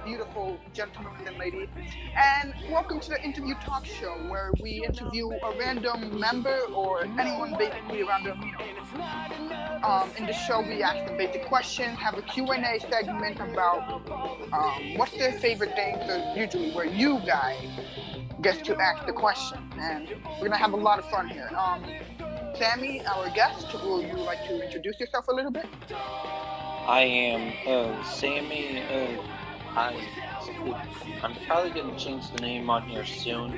beautiful gentlemen and ladies, and welcome to the interview talk show where we interview a random member or anyone basically around the amino. In the show, we ask them basic questions, have a Q&A segment about what's their favorite thing, so usually where you guys get to ask the question, and we're gonna have a lot of fun here. Sammi, our guest, would you like to introduce yourself a little bit? I am Sammi. I'm probably going to change the name on here soon.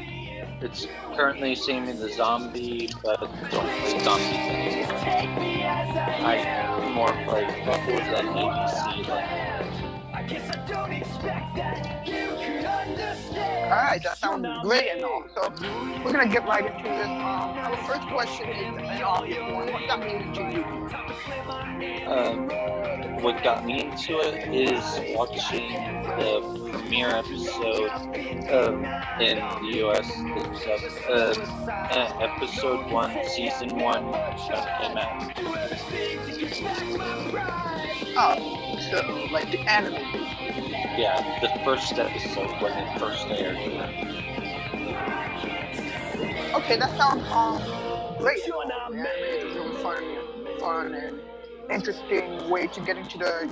It's currently Sammi the Zombie, but don't play zombies anymore. I more play Bubbles than ABC. Alright, that sounds great and all. So we're gonna get right into this. Our first question is an obvious one. What got you into Yugioh? What got me into it is watching the premiere episode in the US episode 1, season 1 came out. Oh, so like the anime. Yeah, the first episode when it first aired. Okay, that sounds great. Yeah, it's a really fun and interesting way to get into the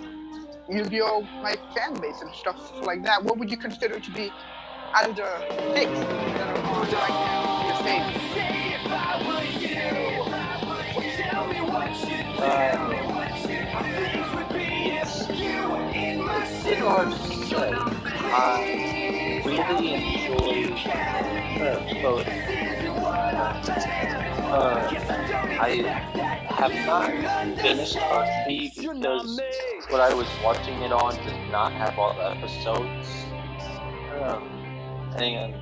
Yu-Gi-Oh! Like fan base and stuff like that. What would you consider to be out of the six that are on right now your favorite? It's hard to say. I really enjoy both. I have not finished Part B because what I was watching it on did not have all the episodes. And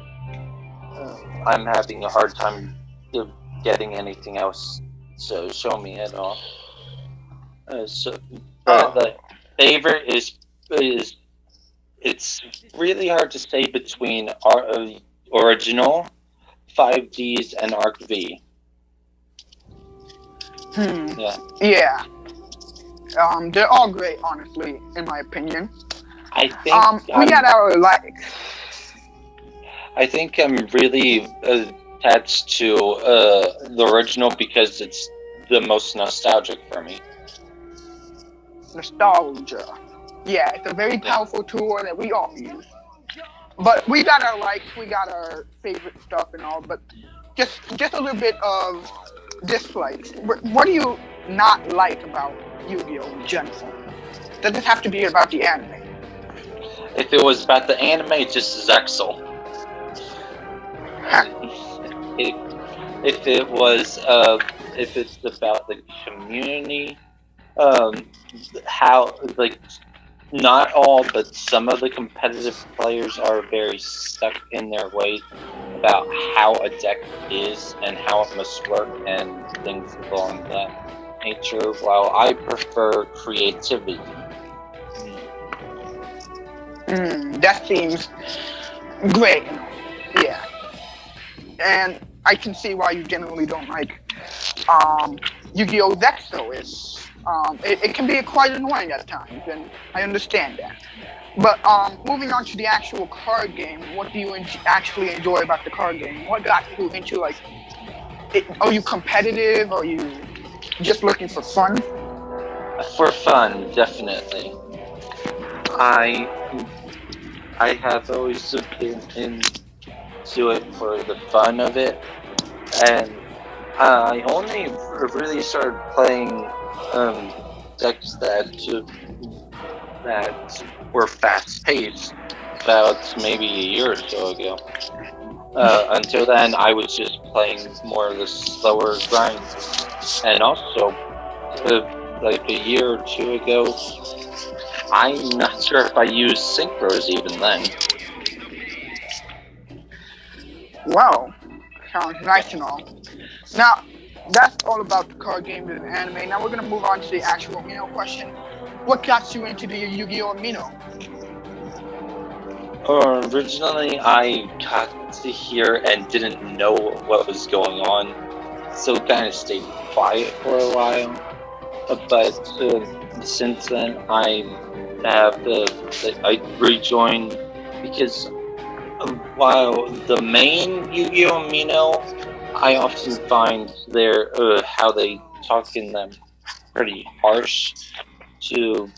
I'm having a hard time getting anything else to show me at all. The favorite is it's really hard to say between original, 5Ds, and Arc V. Yeah. They're all great, honestly, in my opinion. I think we got our likes. I think I'm really attached to the original because it's the most nostalgic for me. Nostalgia. Yeah, it's a very powerful tool that we all use. But we got our likes, we got our favorite stuff and all, but just a little bit of dislikes. What do you not like about Yu-Gi-Oh! In general? Does it have to be about the anime? If it was about the anime, it's just Zexel. If it was, if it's about the community, how, like, not all, but some of the competitive players are very stuck in their ways about how a deck is and how it must work and things along that nature, while I prefer creativity. That seems great. Yeah. And I can see why you generally don't like Yu-Gi-Oh! Zexo. It can be quite annoying at times, and I understand that. But moving on to the actual card game, what do you actually enjoy about the card game? What got you into, like, are you competitive? Are you just looking for fun? For fun, definitely. I have always been into it for the fun of it, and I only really started playing decks that were fast-paced about maybe a year or so ago. Until then, I was just playing more of the slower grinds. And also, like a year or two ago, I'm not sure if I used synchros even then. Wow, sounds nice and all. Now, that's all about the card game and anime. Now we're going to move on to the actual Amino question. What got you into the Yu-Gi-Oh! Amino? Originally, I got to here and didn't know what was going on, so kind of stayed quiet for a while. But since then, I have I rejoined because while the main Yugioh Amino, I often find their how they talk in them pretty harsh to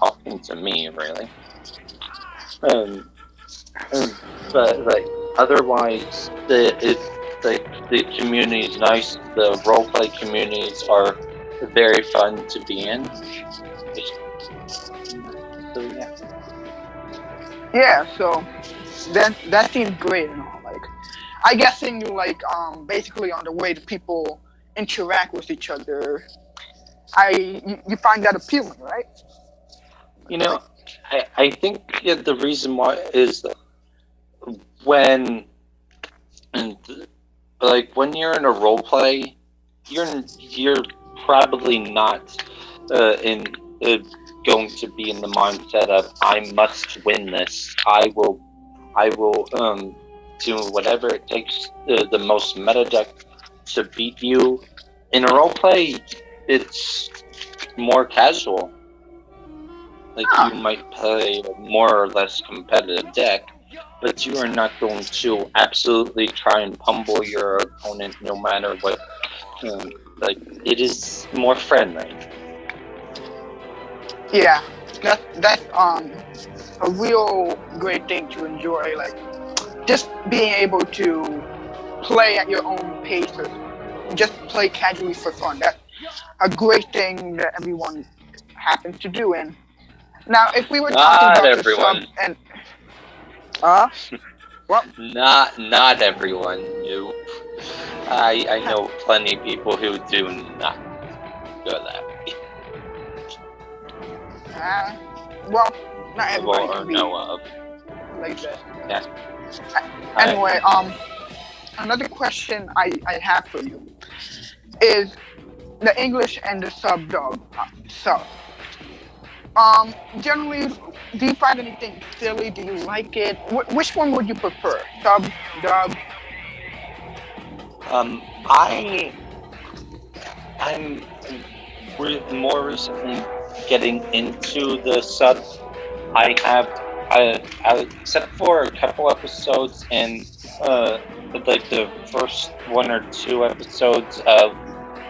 often to me really. Um, but like otherwise, the community is nice. The roleplay communities are very fun to be in. So yeah. Yeah, so that seems great and all. Like, I guessing you like basically on the way that people interact with each other. You find that appealing, right? You Like, know, I think the reason why is when and like when you're in a role play, you're probably not in going to be in the mindset of I must win this. I will do whatever it takes the most meta deck to beat you. In a role play, it's more casual. Like you ah, might play a more or less competitive deck, but you are not going to absolutely try and pummel your opponent no matter what. Like it is more friendly. yeah, that's a real great thing to enjoy. Like, just being able to play at your own pace or just play casually for fun. That's a great thing that everyone happens to do. And now, if we were talking Not about the sub everyone. and uh, well, Not everyone. You. I know plenty of people who do not go that way. uh, well, not everybody Or can be know of. like that. Yeah. Anyway, another question I have for you is the English and the sub dub. Generally, do you find anything silly? Do you like it? Which one would you prefer? Sub, dub? I I'm more recently getting into the sub. I have, except for a couple episodes in like the first one or two episodes of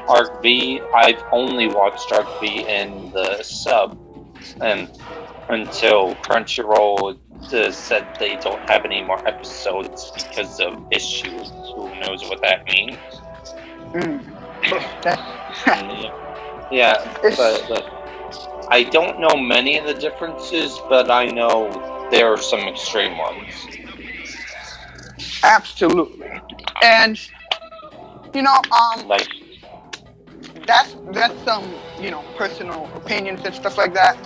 Arc V, I've only watched Arc V in the sub, and until Crunchyroll said they don't have any more episodes because of issues. Who knows what that means? Yeah, but I don't know many of the differences, but I know there are some extreme ones. Absolutely. And Like, that's some personal opinions and stuff like that.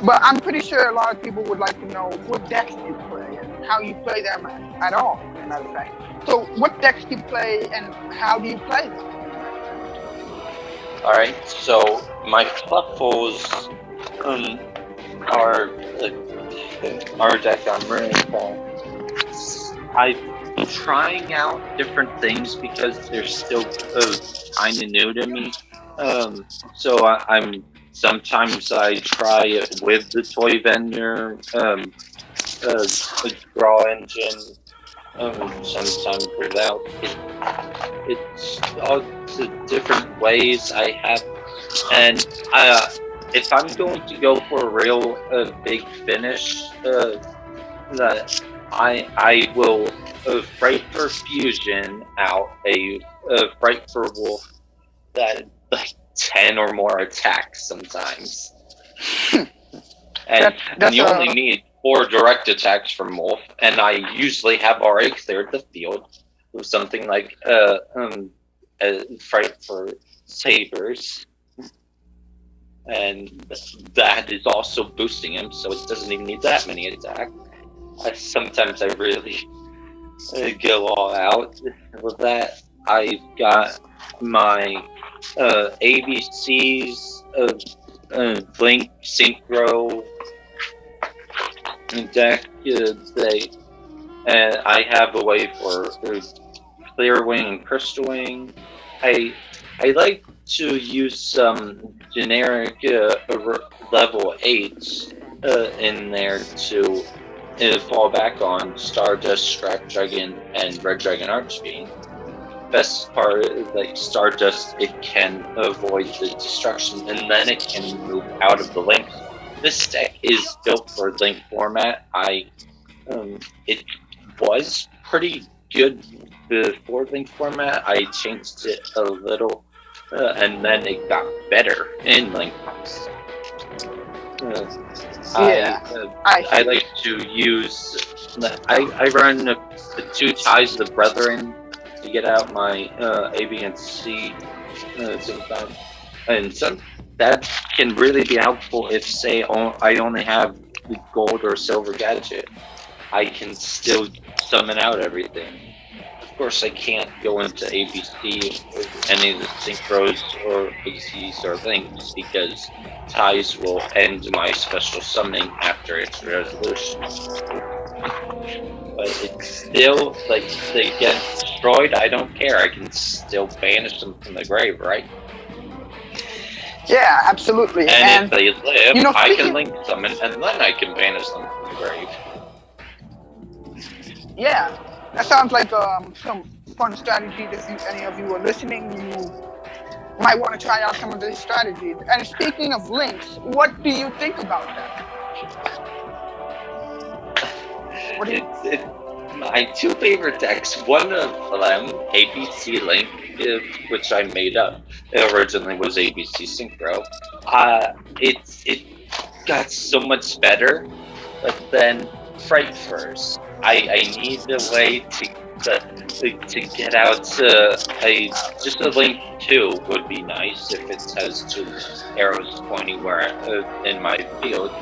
But I'm pretty sure a lot of people would like to know what decks you play and how you play them at all. As a matter of fact. So, what decks do you play and how do you play them? alright, so my fluffles are our deck I'm running for. I'm trying out different things because they're still kind of new to me. So I'm sometimes I try it with the toy vendor, a draw engine, sometimes without. It's all the different ways I have, and if I'm going to go for a real big finish, that I will Fright for Fusion out a Fright for Wolf that like 10 or more attacks sometimes. And you only need 4 direct attacks from Wolf, and I usually have already cleared the field with something like Fright for Sabers. And that is also boosting him, so it doesn't even need that many attacks. Sometimes I really go all out with that. I've got my ABCs of Blink Synchro deck. And I have a way for Clear Wing and Crystal Wing. I like to use some generic level 8s in there to fall back on Stardust, Scrap Dragon, and Red Dragon Archfiend. Best part is like Stardust, it can avoid the destruction, and then it can move out of the link. This deck is built for link format. It was pretty good before link format. I changed it a little, and then it got better in link. I like to use. I run the 2 ties of the Brethren to get out my A, B, and C sometimes, and that can really be helpful if, say, I only have the gold or silver gadget. I can still summon out everything. Of course, I can't go into ABC with any of the synchros or ACs or links because ties will end my special summoning after its resolution. But it's still, like, if they get destroyed, I don't care. I can still banish them from the grave, right? Yeah, absolutely. And if they live, I can link summon, and then I can banish them from the grave. Yeah, that sounds like some fun strategy. If any of you are listening, you might want to try out some of these strategies. And speaking of links, what do you think about that? My 2 favorite decks, one of them, ABC Link, which I made up. It originally was ABC Synchro. It got so much better, but then Fright First. I need a way to get out just a Link 2 would be nice if it has 2 arrows pointing where in my field,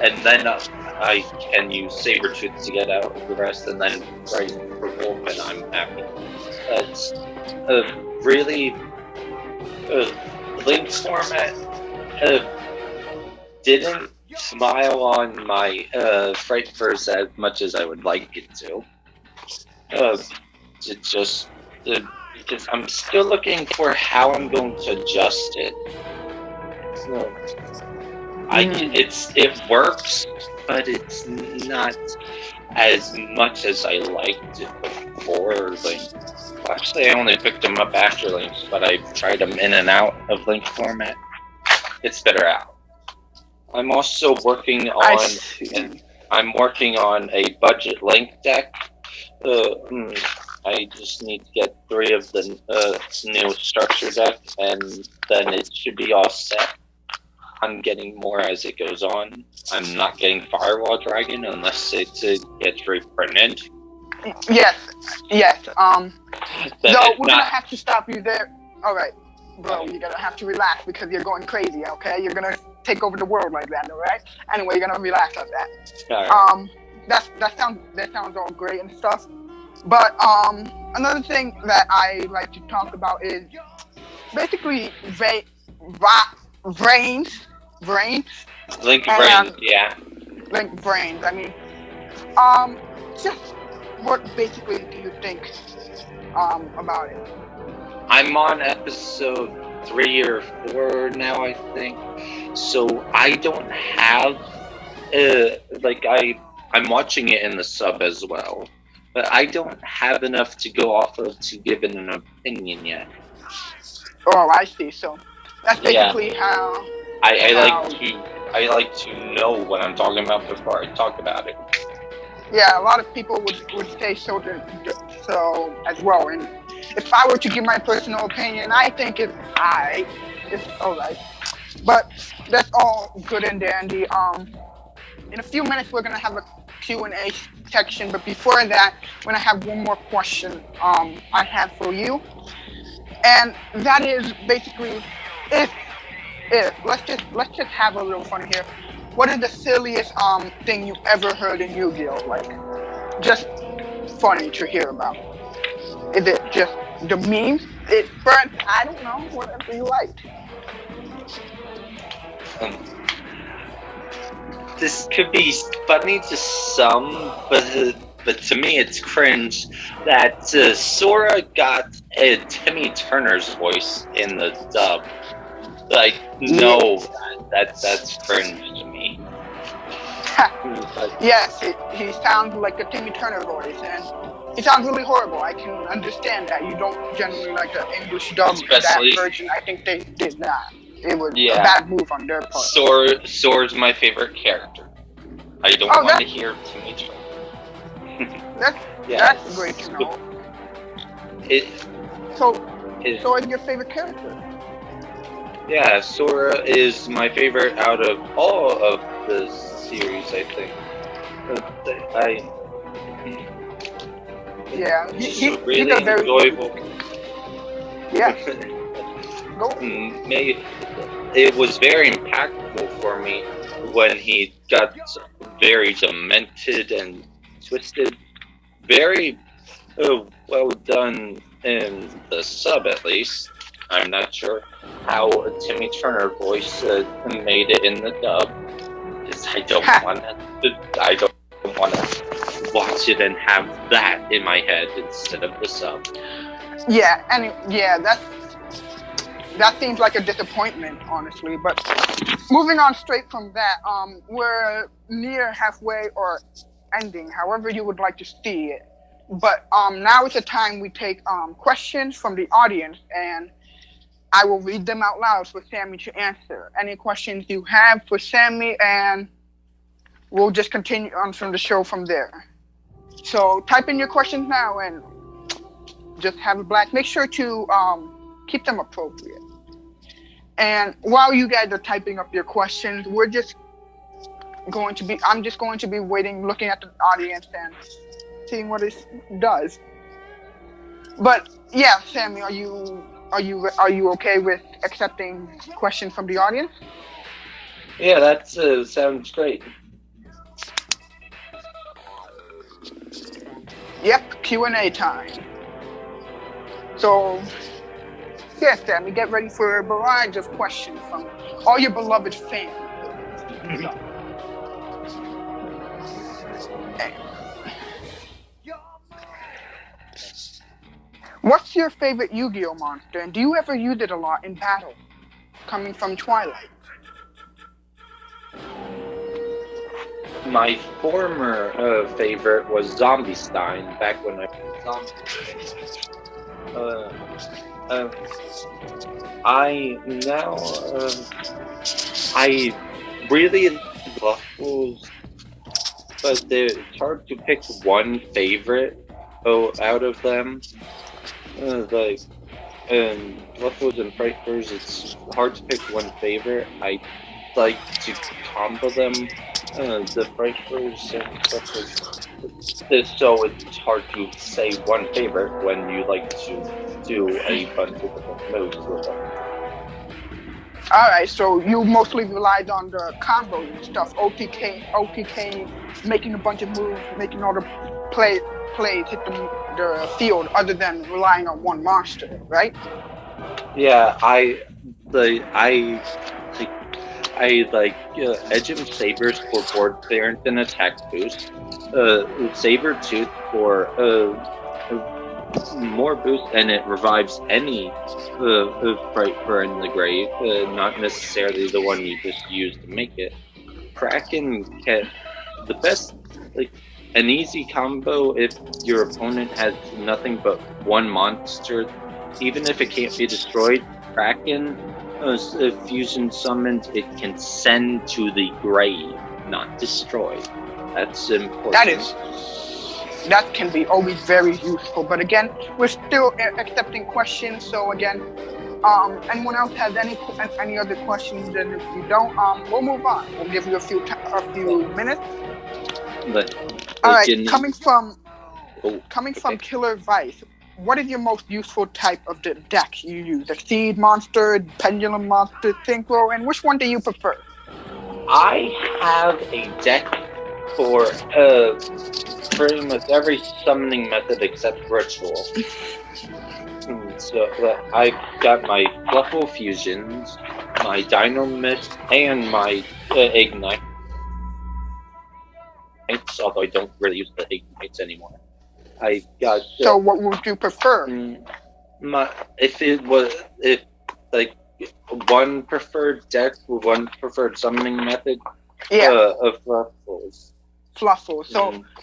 and then I can use Sabertooth to get out the rest, and then Fright for Wolf, and I'm happy. It's really Link format didn't smile on my Fright First as much as I would like it to. Because I'm still looking for how I'm going to adjust it. It works, but it's not as much as I liked it before. Actually, I only picked them up after Links, but I've tried them in and out of Link format. It's better out. I'm also working on a budget Link deck. I just need to get 3 of the new structure deck, and then it should be all set. I'm getting more as it goes on. I'm not getting Firewall Dragon unless it gets reprinted. Yes. So we're gonna have to stop you there. All right, bro, you're gonna have to relax because you're going crazy. Okay, you're gonna take over the world like that. All right. Anyway, you're gonna relax like that. All right. That sounds all great and stuff. But another thing that I like to talk about is basically brains. Link brains, yeah. Link brains. I mean, just what basically do you think about it? I'm on episode 3 or 4 now, I think. So I don't have I'm watching it in the sub as well, but I don't have enough to go off of to give it an opinion yet. Oh, I see. So that's basically how I like to know what I'm talking about before I talk about it. Yeah, a lot of people would say so as well. And if I were to give my personal opinion, I think it's alright. But that's all good and dandy. In a few minutes, we're gonna have a Q&A section. But before that, we're gonna have one more question I have for you, and that is basically if let's just have a little fun here. What is the silliest thing you ever heard in Yu-Gi-Oh? Like, just funny to hear about. Is it just the memes? It's burnt? I don't know. Whatever you like. This could be funny to some, but to me it's cringe that Sora got Timmy Turner's voice in the dub. I Yeah. know that's cringe to me. But Yes, he sounds like a Timmy Turner voice, and he sounds really horrible. I can understand that. You don't generally like the English dub that especially, version. I think they did not. It was a yeah, bad move on their part. Sora's my favorite character. I don't Oh, want to hear Timmy Turner. that's Yes. great to know. It, So, it, so is your favorite character? yeah, Sora is my favorite out of all of the series, I think. I Yeah, He's he's really a very enjoyable. yeah. Go. It was very impactful for me when he got very demented and twisted. Very well done in the sub, at least. I'm not sure how Timmy Turner voice made it in the dub. Because I don't want to. I don't want to watch it and have that in my head instead of the sub. Yeah, and yeah, that seems like a disappointment, honestly. But moving on straight from that, we're near halfway or ending, however you would like to see it. But now is the time we take questions from the audience, and I will read them out loud for Sammy to answer. Any questions you have for Sammy, and we'll just continue on from the show from there. So type in your questions now, and just have a blast. Make sure to keep them appropriate. And while you guys are typing up your questions, I'm just going to be waiting, looking at the audience and seeing what it does. But yeah, Sammy, are you okay with accepting questions from the audience? Yeah, that sounds great. Yep, Q&A time. So yeah, Sammy, get ready for a barrage of questions from all your beloved fans. What's your favorite Yu-Gi-Oh monster, and do you ever use it a lot in battle? Coming from Twilight. My former favorite was Zombie Stein back when I was Zombie. I now I really love Waffles, but it's hard to pick one favorite out of them. Like Waffles and Frighters, it's hard to pick one favorite. I like to combo them. The Frighters and Waffles. So it's hard to say one favorite when you like to do a bunch of different moves with them. Alright, so you mostly relied on the combos and stuff, OTK, making a bunch of moves, making all the plays hit the field, other than relying on one monster, right? Yeah, I like Edge of Sabers for board clearance and attack boost. Saber Tooth for more boost, and it revives any Frightfur in the grave, not necessarily the one you just used to make it. Kraken can the best, like an easy combo if your opponent has nothing but one monster, even if it can't be destroyed. Kraken fusion summons, it can send to the grave, not destroy. That's important. That can be always very useful. But again, we're still accepting questions. So again, anyone else has any other questions? And if you don't, we'll move on. We'll give you a few minutes. But all right, coming from Killer Vice, what is your most useful type of the deck you use? The Seed Monster, Pendulum Monster, Synchro, and which one do you prefer? I have a deck for pretty much every summoning method except Ritual. So I got my Fluffle Fusions, my Dino Mist, and my Ignite. Although I don't really use the Ignites anymore. I got. So what would you prefer? if it was if like one preferred deck or one preferred summoning method Yeah, of Fluffles. Fluffle.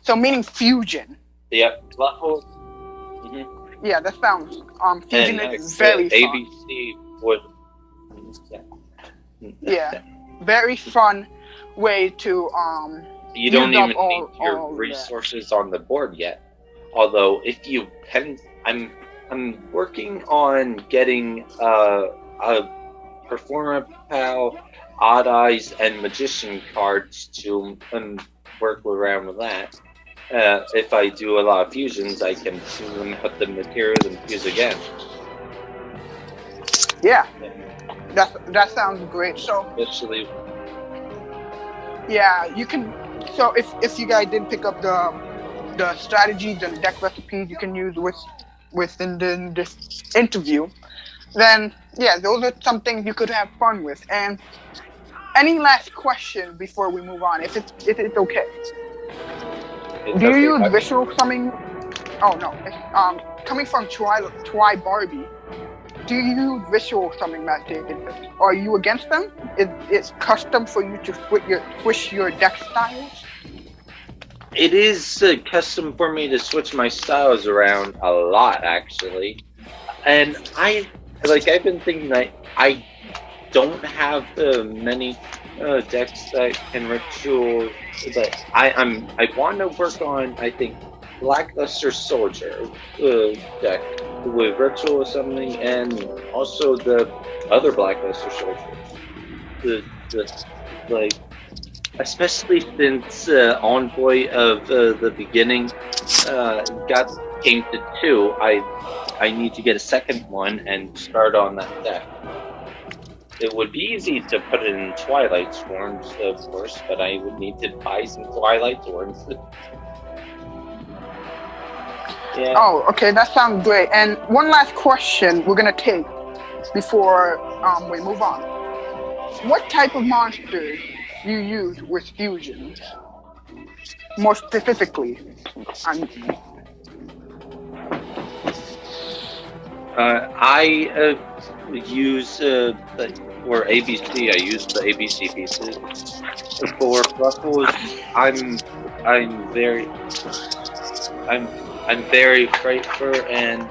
So meaning fusion. Yep, Fluffles. Hmm. Yeah, that sounds fusion And is next, very fun. ABC would. Yeah, very fun way to You don't use up even need your all that. resources on the board yet. Although, if you pen, I'm working on getting a Performer Pal, Odd Eyes, and Magician cards to work around with that. If I do a lot of fusions, I can tune them out the materials and fuse again. Yeah, that sounds great. So Especially, yeah, you can. So if you guys did pick up the strategies and deck recipes you can use within this interview, then yeah, those are some things you could have fun with. And any last question before we move on, if it's okay? Do you use visual summoning? Oh no, coming from Try Barbie. Do you use visual summoning methods? Are you against them? It's custom for you to switch your deck styles? it is custom for me to switch my styles around a lot, actually. And I've been thinking that I don't have many decks that can ritual, but I want to work on, I think, Blackluster Soldier deck with ritual summoning, and also the other Blackluster Soldier. Like, especially since Envoy of the beginning came to 2, I need to get a second one and start on that deck. It would be easy to put it in Twilight Storms, of course, but I would need to buy some Twilight Storms. Yeah. Oh, okay, that sounds great. And one last question we're gonna take before we move on. What type of monsters you use with fusions? More specifically, I use for ABC. I use the ABC pieces. For Fluffles, I'm very Frightfur, and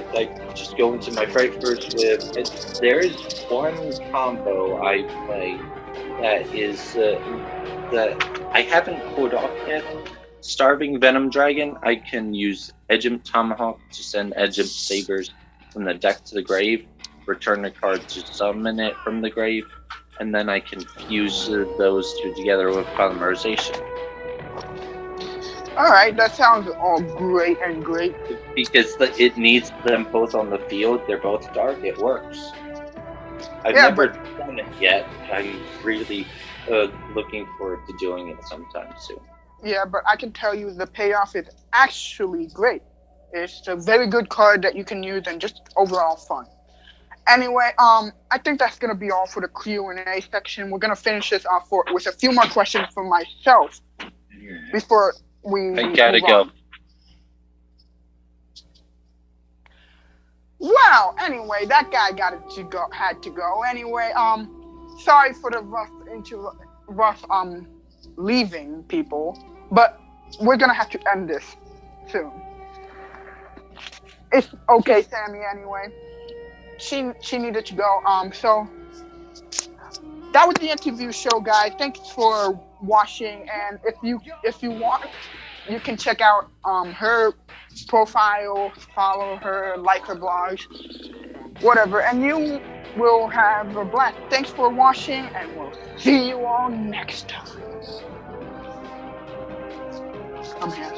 like just go into my Frightfurs with. There is one combo I play that is that I haven't pulled off yet. Starving Venom Dragon, I can use Edgem Tomahawk to send Edgem Sabers from the deck to the grave, return a card to summon it from the grave, and then I can fuse those two together with polymerization. Alright, that sounds all great and great. Because it needs them both on the field, they're both dark, it works. I've never done it yet. I'm really looking forward to doing it sometime soon. Yeah, but I can tell you the payoff is actually great. It's a very good card that you can use and just overall fun. Anyway, I think that's gonna be all for the Q&A section. We're gonna finish this off with a few more questions from myself before we. I gotta go. Wow. Anyway, that guy had to go. Anyway, sorry for the rough leaving people, but we're gonna have to end this soon. It's okay, Sammy. Anyway, she needed to go. So that was the interview show, guys. Thanks for watching, and if you want, you can check out her profile, follow her, like her blogs, whatever, and you will have a blast. Thanks for watching, and we'll see you all next time. I'm here.